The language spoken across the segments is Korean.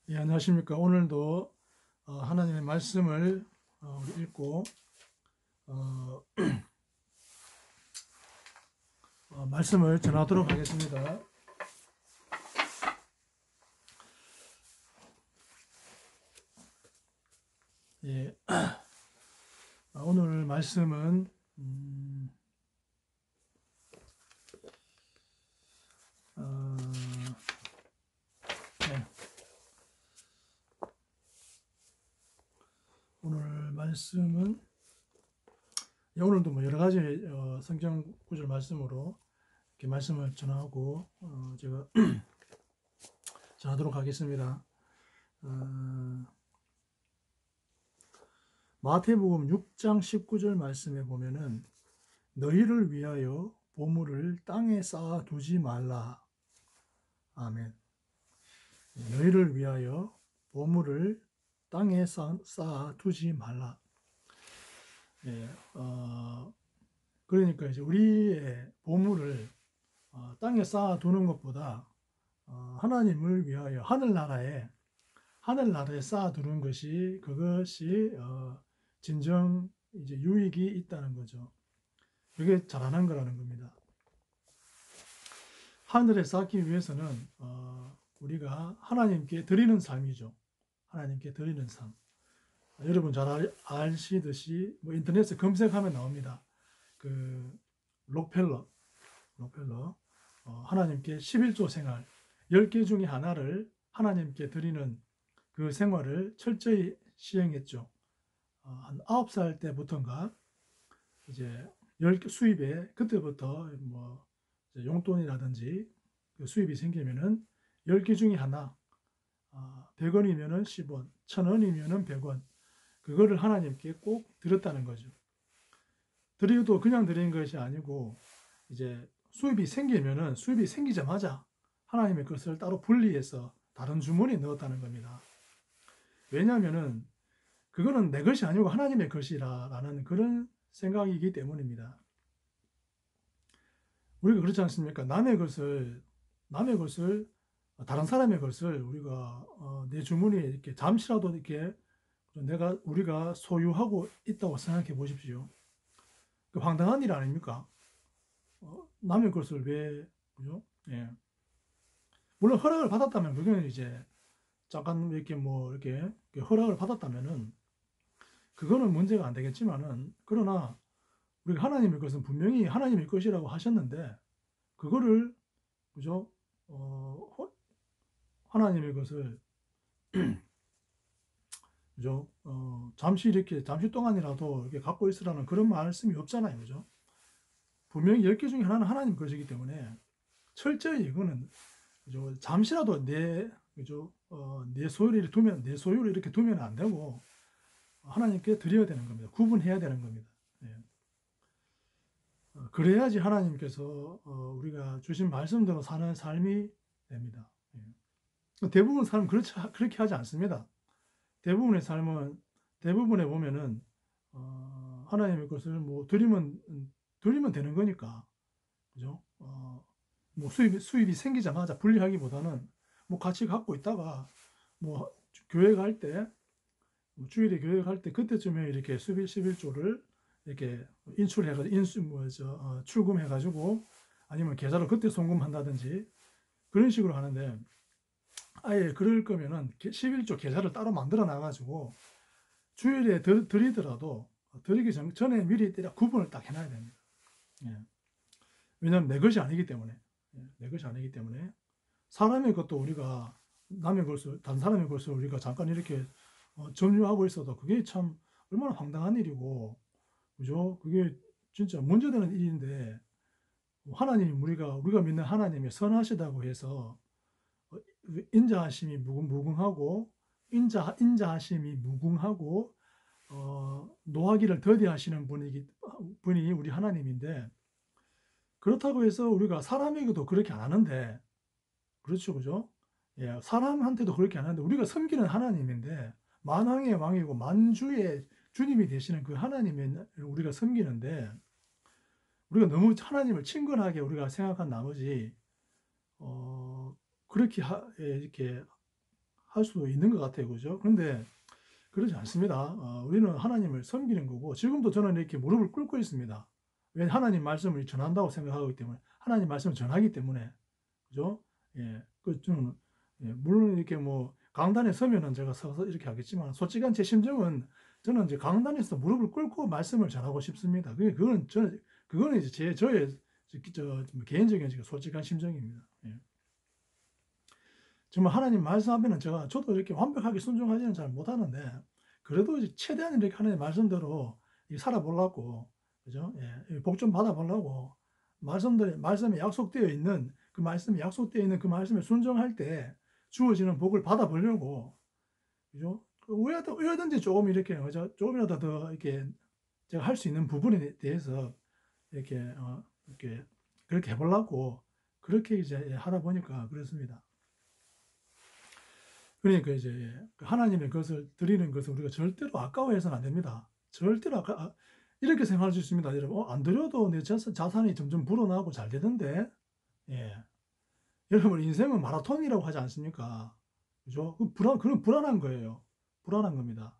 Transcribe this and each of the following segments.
예, 안녕하십니까. 오늘도 하나님의 말씀을 우리 읽고 어, 말씀을 전하도록 하겠습니다. 예, 오늘 말씀은 어, 네, 오늘 말씀은 오늘도 뭐 여러 가지 성경 구절 말씀으로 이렇게 말씀을 전하고 제가 전하도록 하겠습니다. 마태복음 6장 19절 말씀에 보면은 너희를 위하여 보물을 땅에 쌓아 두지 말라. 아멘. 너희를 위하여 보물을 땅에 쌓아 두지 말라. 예, 그러니까 이제 우리의 보물을 땅에 쌓아 두는 것보다 하나님을 위하여 하늘나라에 쌓아 두는 것이 그것이 진정 이제 유익이 있다는 거죠. 그게 잘하는 거라는 겁니다. 하늘에 쌓기 위해서는 우리가 하나님께 드리는 삶이죠. 하나님께 드리는 삶. 여러분 잘 아시듯이 뭐 인터넷에 검색하면 나옵니다. 그 록펠러 하나님께 11조 생활 10개 중에 하나를 하나님께 드리는 그 생활을 철저히 시행했죠. 한 9살 때부터인가 이제 수입에 그때부터 뭐 용돈이라든지 그 수입이 생기면은 10개 중에 하나 100원이면은 10원, 1000원이면은 100원 그거를 하나님께 꼭 드렸다는 거죠. 드려도 그냥 드린 것이 아니고 이제 수입이 생기자마자 하나님의 것을 따로 분리해서 다른 주머니에 넣었다는 겁니다. 왜냐하면은 그거는 내 것이 아니고 하나님의 것이라는 그런 생각이기 때문입니다. 우리가 그렇지 않습니까? 남의 것을 다른 사람의 것을 우리가 내 주머니에 이렇게 잠시라도 이렇게 우리가 소유하고 있다고 생각해 보십시오. 그 황당한 일 아닙니까? 남의 것을 왜 그죠? 예. 물론 허락을 받았다면 그거는 이제 잠깐 이렇게 뭐 이렇게 허락을 받았다면은 그거는 문제가 안 되겠지만은 그러나 우리가 하나님의 것은 분명히 하나님의 것이라고 하셨는데 그거를 그죠? 하나님의 것을 그죠? 잠시 동안이라도 이렇게 갖고 있으라는 그런 말씀이 없잖아요. 그죠? 분명히 10개 중에 하나는 하나님 것이기 때문에 철저히 이거는 그죠? 잠시라도 그죠? 내 소유를 이렇게 두면 안 되고 하나님께 드려야 되는 겁니다. 구분해야 되는 겁니다. 예. 그래야지 하나님께서 우리가 주신 말씀대로 사는 삶이 됩니다. 예. 대부분 사람 그렇게 하지 않습니다. 대부분에 보면은 하나님의 것을 뭐 드리면 되는 거니까 그죠? 뭐 수입이 생기자마자 분리하기보다는 뭐 같이 갖고 있다가 뭐 교회 갈 때, 뭐 주일에 교회 갈 때 그때쯤에 이렇게 11조를 이렇게 출금해가지고 아니면 계좌로 그때 송금한다든지 그런 식으로 하는데 아예 그럴 거면은 11조 계좌를 따로 만들어 놔가지고 주일에 드리더라도 드리기 전에 미리 구분을 딱 해놔야 됩니다. 예. 왜냐하면 내 것이 아니기 때문에. 내 것이 아니기 때문에 사람의 것도 우리가 다른 사람의 것을 우리가 잠깐 이렇게 점유하고 있어도 그게 참 얼마나 황당한 일이고, 그죠? 그게 진짜 문제되는 일인데, 우리가 믿는 하나님이 선하시다고 해서 인자하심이 무궁하고, 인자하심이 무궁하고, 노하기를 더디하시는 분이 우리 하나님인데, 그렇다고 해서 우리가 사람에게도 그렇게 안 하는데, 그렇죠, 그죠? 예, 사람한테도 그렇게 안 하는데, 우리가 섬기는 하나님인데, 만왕의 왕이고 만주의 주님이 되시는 그 하나님을 우리가 섬기는데, 우리가 너무 하나님을 친근하게 우리가 생각한 나머지, 그렇게 이렇게 할 수도 있는 것 같아요. 그죠? 그런데 그러지 않습니다. 우리는 하나님을 섬기는 거고, 지금도 저는 이렇게 무릎을 꿇고 있습니다. 왜? 하나님 말씀을 전한다고 생각하기 때문에, 하나님 말씀을 전하기 때문에, 그죠? 예, 저는, 예, 물론 이렇게 뭐, 강단에 서면은 제가 서서 이렇게 하겠지만, 솔직한 제 심정은, 저는 이제 강단에서 무릎을 꿇고 말씀을 전하고 싶습니다. 그거는 이제 저의, 개인적인 솔직한 심정입니다. 예. 정말 하나님 말씀하면은 저도 이렇게 완벽하게 순종하지는 잘 못하는데, 그래도 이제 최대한 이렇게 하나님 말씀대로 살아보려고, 그죠? 예, 복 좀 받아보려고, 말씀에 약속되어 있는 그 말씀에 순종할 때 주어지는 복을 받아보려고, 그죠? 왜든지 조금 이렇게, 그죠? 조금이라도 더 이렇게 제가 할 수 있는 부분에 대해서 이렇게, 이렇게, 그렇게 해보려고, 그렇게 이제 하다 보니까 그렇습니다. 그러니까 이제 하나님의 것을 드리는 것을 우리가 절대로 아까워해서는 안 됩니다. 절대로 이렇게 생각할 수 있습니다. 여러분, 안 드려도 내 자산이 점점 불어나고 잘 되던데, 예. 여러분, 인생은 마라톤이라고 하지 않습니까? 그죠? 그런 불안한 거예요. 불안한 겁니다.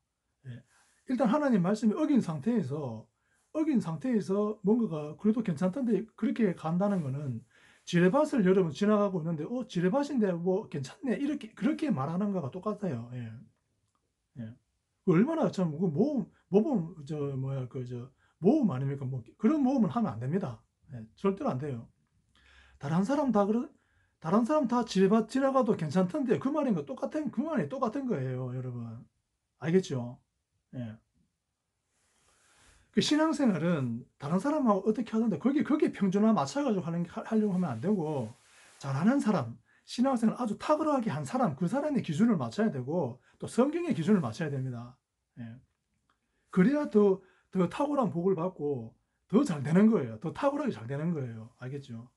예. 일단 하나님 말씀이 어긴 상태에서 뭔가가 그래도 괜찮던데 그렇게 간다는 거는 지뢰밭을 여러분 지나가고 있는데, 지뢰밭인데 뭐 괜찮네. 그렇게 말하는 거가 똑같아요. 예. 예. 얼마나 참, 모험 아닙니까? 뭐, 그런 모험을 하면 안 됩니다. 예. 절대로 안 돼요. 다른 사람 다 다른 사람 다 지뢰밭 지나가도 괜찮던데 그 말인 거 그 말이 똑같은 거예요, 여러분. 알겠죠? 예. 그 신앙생활은 다른 사람하고 어떻게 하는데 거기에 평준화 맞춰가지고 하려고 하면 안 되고, 잘하는 사람, 신앙생활 아주 탁월하게 한 사람, 그 사람의 기준을 맞춰야 되고, 또 성경의 기준을 맞춰야 됩니다. 예. 그래야 더 탁월한 복을 받고 더 잘 되는 거예요. 더 탁월하게 잘 되는 거예요. 알겠죠?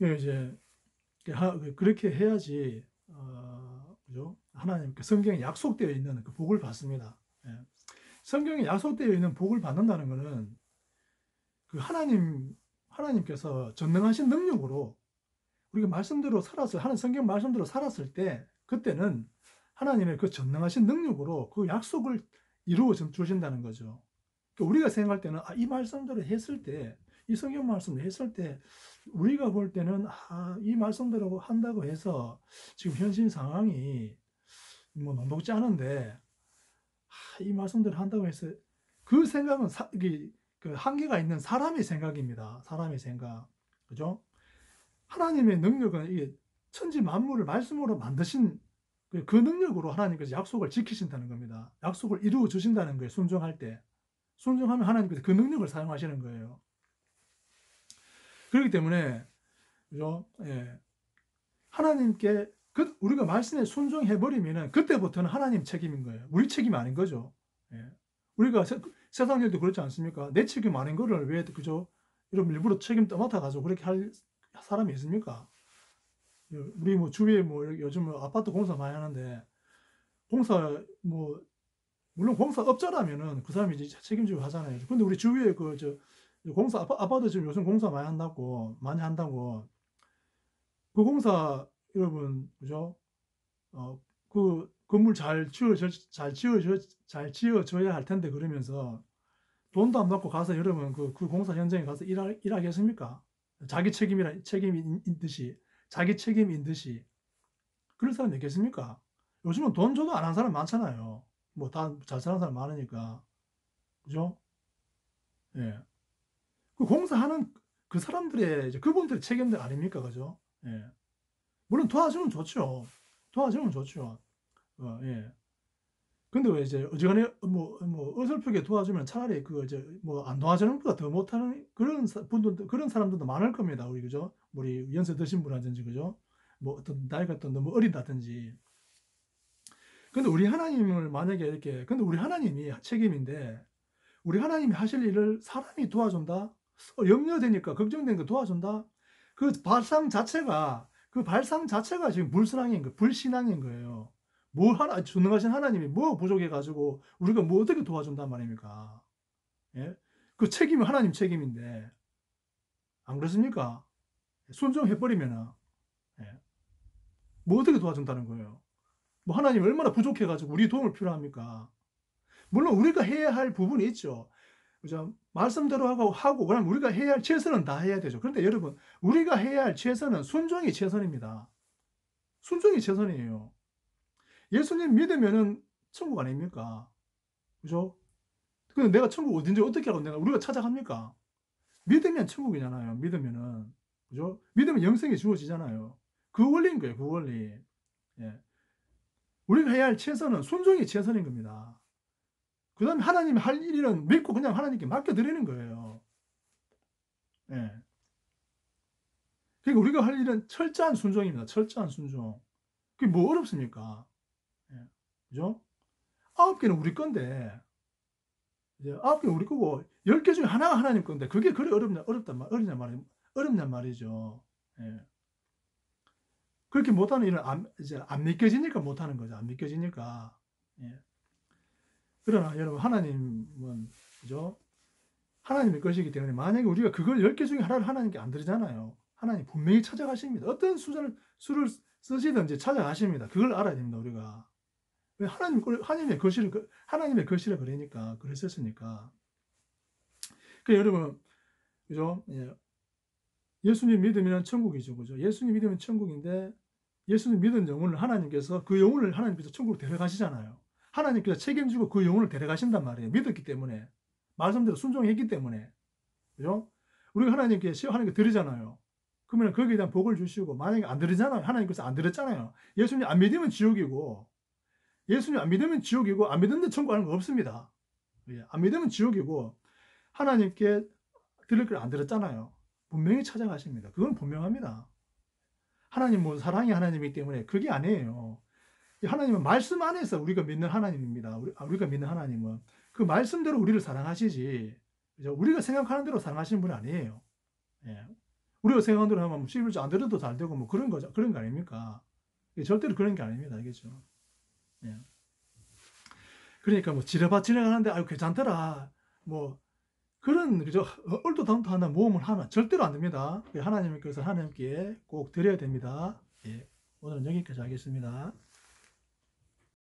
예, 이제 그렇게 해야지, 그죠? 하나님 성경에 약속되어 있는 그 복을 받습니다. 예. 성경에 약속되어 있는 복을 받는다는 것은 그 하나님께서 전능하신 능력으로 우리가 하는 성경 말씀대로 살았을 때, 그때는 하나님의 그 전능하신 능력으로 그 약속을 이루어 주신다는 거죠. 그러니까 우리가 생각할 때는, 이 말씀대로 했을 때, 이 성경 말씀을 했을 때, 우리가 볼 때는, 이 말씀대로 한다고 해서 지금 현실 상황이 뭐 녹록지 않은데, 이 말씀대로 한다고 해서, 그 생각은 그 한계가 있는 사람의 생각입니다. 사람의 생각. 그죠? 하나님의 능력은 이게 천지 만물을 말씀으로 만드신 그 능력으로 하나님께서 약속을 지키신다는 겁니다. 약속을 이루어 주신다는 거예요. 순종할 때. 순종하면 하나님께서 그 능력을 사용하시는 거예요. 그렇기 때문에, 그죠? 예. 하나님께 우리가 말씀에 순종해버리면은 그때부터는 하나님 책임인 거예요. 우리 책임이 아닌 거죠. 예. 우리가 세상 일도 그렇지 않습니까? 내 책임 아닌 거를 왜, 그죠? 여러분 일부러 책임 떠맡아가지고 그렇게 할 사람이 있습니까? 우리 뭐 주위에 뭐 요즘 아파트 공사 많이 하는데, 공사 뭐 물론 공사업자라면은 그 사람이 이제 책임지고 하잖아요. 근데 우리 주위에 아파트 지금 요즘 공사 많이 한다고 그 공사, 여러분, 그죠? 그 건물 잘 지어져야 할 텐데, 그러면서 돈도 안 받고 가서 여러분 그 공사 현장에 가서 일하겠습니까? 책임인 듯이, 자기 책임인 듯이. 그런 사람 있겠습니까? 요즘은 돈 줘도 안 한 사람 많잖아요. 뭐 다 잘 사는 사람 많으니까. 그죠? 예. 그 공사하는 그 사람들의, 이제 그분들의 책임들 아닙니까? 그죠? 예. 물론 도와주면 좋죠. 도와주면 좋죠. 예. 근데 왜 이제 어지간히 어설프게 도와주면 차라리 이제 안 도와주는 것보다 더 못하는 그런 사람들도 많을 겁니다. 그죠? 우리 연세 드신 분이라든지, 그죠? 뭐 어떤 나이가 또 너무 어리다든지. 근데 근데 우리 하나님이 책임인데, 우리 하나님이 하실 일을 사람이 도와준다? 염려되니까 걱정되니까 도와준다? 그 발상 자체가 지금 불신앙인 거예요. 전능하신 하나님이 뭐 부족해가지고 우리가 뭐 어떻게 도와준단 말입니까? 예? 그 책임은 하나님 책임인데, 안 그렇습니까? 순종해버리면은. 예. 뭐 어떻게 도와준다는 거예요? 뭐 하나님이 얼마나 부족해 가지고 우리 도움을 필요합니까? 물론 우리가 해야 할 부분이 있죠. 그죠? 말씀대로 하고 그럼 우리가 해야 할 최선은 다 해야 되죠. 그런데 여러분, 우리가 해야 할 최선은 순종이 최선입니다. 순종이 최선이에요. 예수님 믿으면은 천국 아닙니까? 그죠? 근데 내가 천국 어딘지 어떻게 알고 우리가 찾아갑니까? 믿으면 천국이잖아요. 믿으면은. 그죠? 믿으면 영생이 주어지잖아요. 그 원리인 거예요. 그 원리. 예. 우리가 해야 할 최선은 순종이 최선인 겁니다. 그 다음에 하나님이 할 일은 믿고 그냥 하나님께 맡겨드리는 거예요. 예. 그러니까 우리가 할 일은 철저한 순종입니다. 철저한 순종. 그게 뭐 어렵습니까? 예. 그죠? 9개는 우리 건데, 이제 9개는 우리 거고, 10개 중에 하나가 하나님 건데, 그게 그리 어렵냐 말이죠. 예. 그렇게 못하는 일은 이제 안 믿겨지니까 못하는 거죠. 안 믿겨지니까. 예. 그러나 여러분, 하나님은, 그죠? 하나님의 것이기 때문에 만약에 우리가 그걸 10개 중에 하나를 하나님께 안 드리잖아요. 하나님 분명히 찾아가십니다. 어떤 수를 쓰시든지 찾아가십니다. 그걸 알아야 됩니다, 우리가. 왜 하나님의 것이라 그러니까, 그랬었으니까. 그 여러분, 그죠? 예. 예수님 믿으면 천국이죠. 그죠? 예수님 믿으면 천국인데, 예수님 믿은 영혼을 하나님께서 그 영혼을 하나님께서 천국으로 데려가시잖아요. 하나님께서 책임지고 그 영혼을 데려가신단 말이에요. 믿었기 때문에. 말씀대로 순종했기 때문에. 그죠? 우리가 하나님께 드리잖아요. 그러면 거기에 대한 복을 주시고, 만약에 안 드리잖아요. 하나님께서 안 드렸잖아요. 예수님 안 믿으면 지옥이고, 안 믿는데 천국 가는 거 없습니다. 예, 안 믿으면 지옥이고, 하나님께 드릴 걸 안 드렸잖아요. 분명히 찾아가십니다. 그건 분명합니다. 하나님 뭐 사랑의 하나님이기 때문에 그게 아니에요. 하나님은 말씀 안에서 우리가 믿는 하나님입니다. 우리가 믿는 하나님은 그 말씀대로 우리를 사랑하시지, 우리가 생각하는 대로 사랑하시는 분이 아니에요. 예. 우리가 생각하는 대로 하면 11조 안 드려도 잘 되고 뭐 그런 거 아닙니까? 절대로 그런 게 아닙니다. 알겠죠? 예. 그러니까 뭐 지나가는데 아유 괜찮더라. 뭐 그런 그죠? 얼토당토 하나 모험을 하면 절대로 안 됩니다. 하나님께서 하나님께 꼭 드려야 됩니다. 예. 오늘은 여기까지 하겠습니다.